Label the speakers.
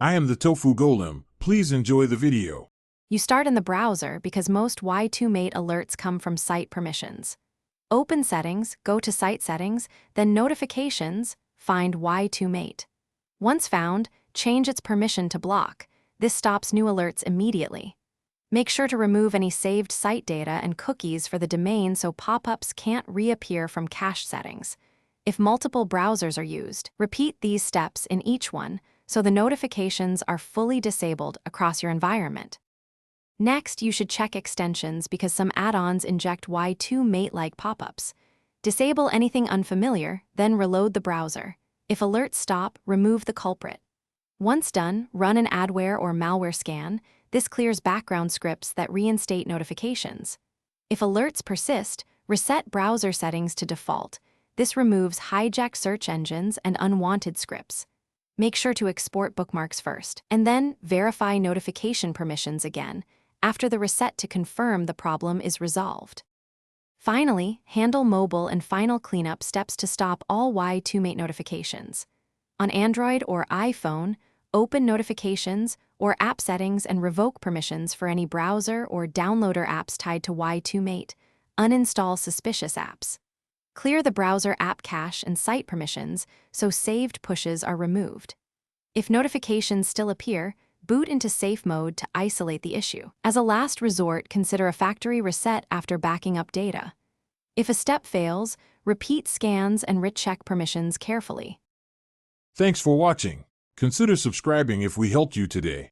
Speaker 1: I am the Tofu Golem. Please enjoy the video.
Speaker 2: You start in the browser because most Y2mate alerts come from site permissions. Open Settings, go to Site Settings, then Notifications, find Y2mate. Once found, change its permission to block. This stops new alerts immediately. Make sure to remove any saved site data and cookies for the domain so pop-ups can't reappear from cache settings. If multiple browsers are used, repeat these steps in each one so the notifications are fully disabled across your environment. Next, you should check extensions because some add-ons inject Y2mate-like pop-ups. Disable anything unfamiliar, then reload the browser. If alerts stop, remove the culprit. Once done, run an adware or malware scan. This clears background scripts that reinstate notifications. If alerts persist, reset browser settings to default. This removes hijacked search engines and unwanted scripts. Make sure to export bookmarks first, and then verify notification permissions again after the reset to confirm the problem is resolved. Finally, handle mobile and final cleanup steps to stop all Y2mate notifications. On Android or iPhone, open Notifications or App Settings and revoke permissions for any browser or downloader apps tied to Y2mate. Uninstall suspicious apps. Clear the browser app cache and site permissions so saved pushes are removed. If notifications still appear, boot into safe mode to isolate the issue. As a last resort, consider a factory reset after backing up data. If a step fails, repeat scans and recheck permissions carefully.
Speaker 1: Thanks for watching. Consider subscribing if we helped you today.